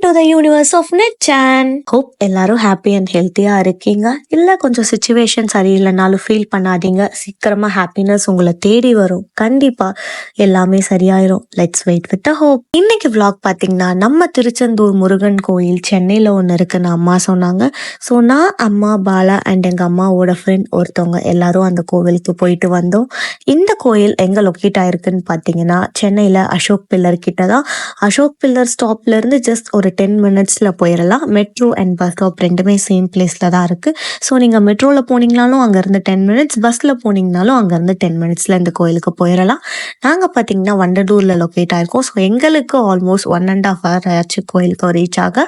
to the universe of Netchan. Hope எல்லாரும் happy and ஹெல்த்தியா இருக்கீங்க. இல்ல கொஞ்சம் சிச்சுவேஷன் சரியில்லைனாலும் ஃபீல் பண்ணாதீங்க. சீக்கிரமா ஹாப்பினஸ் உங்களை தேடி வரும். கண்டிப்பா எல்லாமே சரியாயிரும். Let's wait with hope. இன்னைக்கு vlog பாத்தீங்கன்னா நம்ம திருச்செந்தூர் முருகன் கோயில் சென்னையில ஒன்று இருக்குன்னு அம்மா சொன்னாங்க. ஸோ நான் அம்மா பாலா அண்ட் எங்க அம்மாவோட ஃப்ரெண்ட் ஒருத்தவங்க எல்லாரும் அந்த கோவிலுக்கு போயிட்டு வந்தோம். இந்த கோயில் எங்க லொக்கேட் ஆயிருக்குன்னு பாத்தீங்கன்னா சென்னையில அசோக் பில்லர் கிட்ட தான். அசோக் பில்லர் ஸ்டாப்ல இருந்து ஜஸ்ட் ஒரு 10 மினிட்ஸ்ல போயிடலாம். மெட்ரோ அண்ட் பஸ் ஸ்டாப் ரெண்டுமே சேம் பிளேஸ்ல தான் இருக்கு. ஸோ நீங்க மெட்ரோல போனீங்கனாலும் அங்கிருந்து 10 மினிட்ஸ், பஸ்ல போனீங்கனாலும் அங்கிருந்து 10 மினிட்ஸ்ல இந்த கோயிலுக்கு போயிடலாம். நாங்க பாத்தீங்கன்னா வண்டலூர்ல லொக்கேட் ஆயிருக்கோம். ஸோ எங்களுக்கு ஆல்மோஸ்ட் 1.5 hour ஆச்சு கோயிலுக்கு ரீச் ஆக.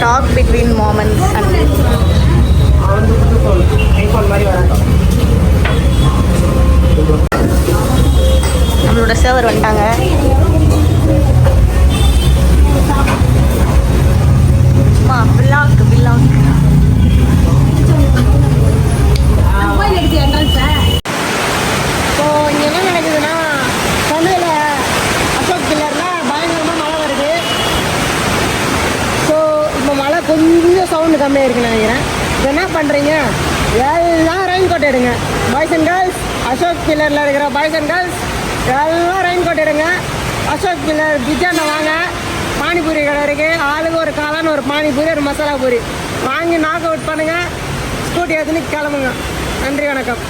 Talk between moments and நம்மளோட சர்வர் வந்துட்டாங்க. ஸோ இங்கே என்ன நடக்குதுன்னா சென்னையில் அசோக் பில்லரில் பயங்கரமாக மழை வருது. ஸோ இப்போ மழை கொஞ்சம் சவுண்டு கம்மியாக இருக்குன்னு நினைக்கிறேன். இப்போ என்ன பண்ணுறீங்க, எல்லாம் ரெயின் கோட் எடுங்க. பாய்ஸ் அண்ட் கேர்ள்ஸ், அசோக் பில்லரில் இருக்கிற பாய்ஸ் அண்ட் கேர்ள்ஸ் எல்லாம் ரெயின் கோட் எடுங்க. அசோக் பில்லர் பிஜாண்ட வாங்க. பானிபூரி கடை இருக்குது. ஆளுக்கு ஒரு காளான், ஒரு பானிபூரி, ஒரு மசாலா பூரி வாங்கி நாக் அவுட் பண்ணுங்கள். ஸ்கூட்டி எடுத்துன்னு கிளம்புங்க. நன்றி, வணக்கம்.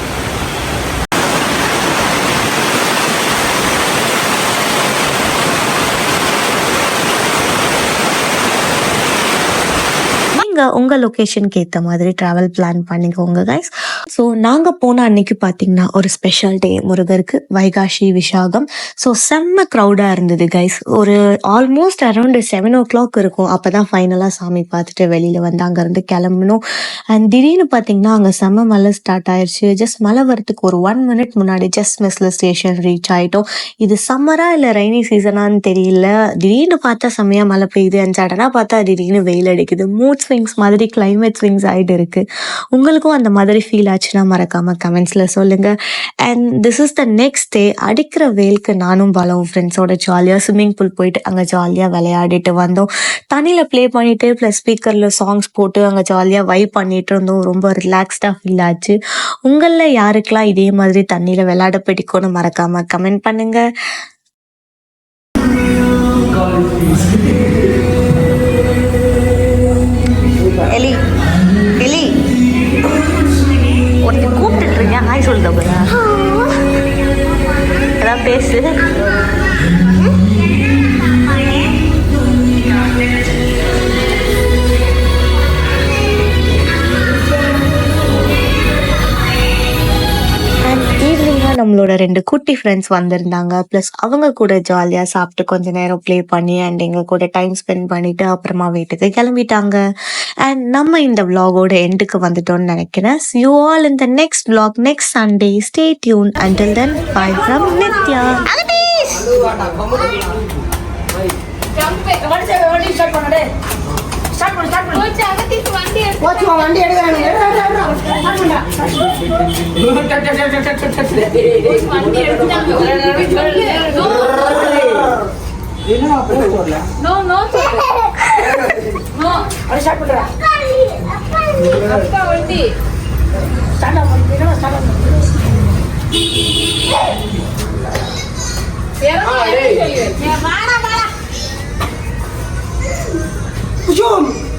உங்கள் லொக்கேஷனுக்கு ஏற்ற மாதிரி ட்ராவல் பிளான் பண்ணிக்கோங்க கைஸ். ஸோ நாங்கள் போன அன்னைக்கு பார்த்தீங்கன்னா ஒரு ஸ்பெஷல் டே முருகருக்கு, வைகாசி விசாகம். ஸோ செம்ம க்ரௌடாக இருந்தது கைஸ். ஒரு ஆல்மோஸ்ட் அரௌண்ட் 7 o'clock இருக்கும். அப்போ தான் ஃபைனலாக சாமி பார்த்துட்டு வெளியில் வந்து அங்கேருந்து கிளம்பணும். அண்ட் திடீர்னு பார்த்தீங்கன்னா அங்கே செம்ம மழை ஸ்டார்ட் ஆயிடுச்சு. ஜஸ்ட் மழை வரத்துக்கு ஒரு 1 minute முன்னாடி ஜஸ்ட் மிஸ்ல ஸ்டேஷன் ரீச் ஆகிட்டோம். இது சம்மரா இல்லை ரெய்னி சீசனான்னு தெரியல. திடீர்னு பார்த்தா செம்மையாக மழை பெய்யுது, அண்ட் சடனாக பார்த்தா திடீர்னு வெயில் அடிக்குது. மூட் ஸ்விங்ஸ் மாதிரி கிளைமேட் ஸ்விங்ஸ் ஆகிட்டு இருக்கு. உங்களுக்கும் அந்த மாதிரி ஃபீல் ஆச்சுன்னா மறக்காம கமெண்ட்ஸ்ல சொல்லுங்க. And this is the next day. அடிக்கிற வெயிலுக்கு நானும் பாலாவும் ஃப்ரெண்ட்ஸோட ஜாலியாக ஸ்விம்மிங் பூல் போயிட்டு அங்கே ஜாலியாக விளையாடிட்டு வந்தோம். தண்ணியில் ப்ளே பண்ணிட்டு ப்ளஸ் ஸ்பீக்கரில் சாங்ஸ் போட்டு அங்கே ஜாலியாக வைப் பண்ணிட்டு இருந்தோம். ரொம்ப ரிலாக்ஸ்டாக ஃபீல் ஆச்சு. உங்களில் யாருக்கெல்லாம் இதே மாதிரி தண்ணியில் விளையாட பிடிக்கும்னு மறக்காம கமெண்ட் பண்ணுங்க. எலி எலி ஒருத்தி கூப்பிட்டு இருக்கேன். ஹாய் சொல்லுங்க, ஏதாவது பேசு. நம்மளோட 2 குட்டி ஃப்ரெண்ட்ஸ் வந்திருந்தாங்க. ப்ளஸ் அவங்க கூட ஜாலியாக சாப்பிட்டு கொஞ்ச நேரம் ப்ளே பண்ணி அண்ட் எங்கள் கூட டைம் ஸ்பெண்ட் பண்ணிட்டு அப்புறமா வீட்டுக்கு கிளம்பிட்டாங்க. அண்ட் நம்ம இந்த vlogோட எண்டுக்கு வந்துட்டோம்னு நினைக்கிறேன். See you all in the next vlog next Sunday. Stay tuned. Until then, bye from Nitya.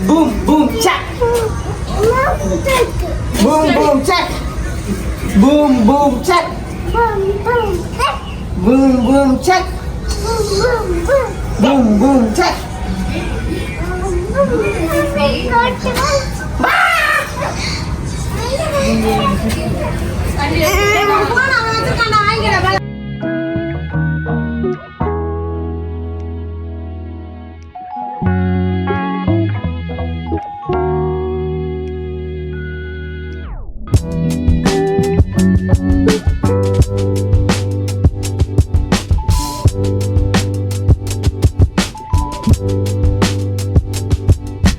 Boom boom check. Boom boom check. Boom boom check. Boom boom check. Boom boom check.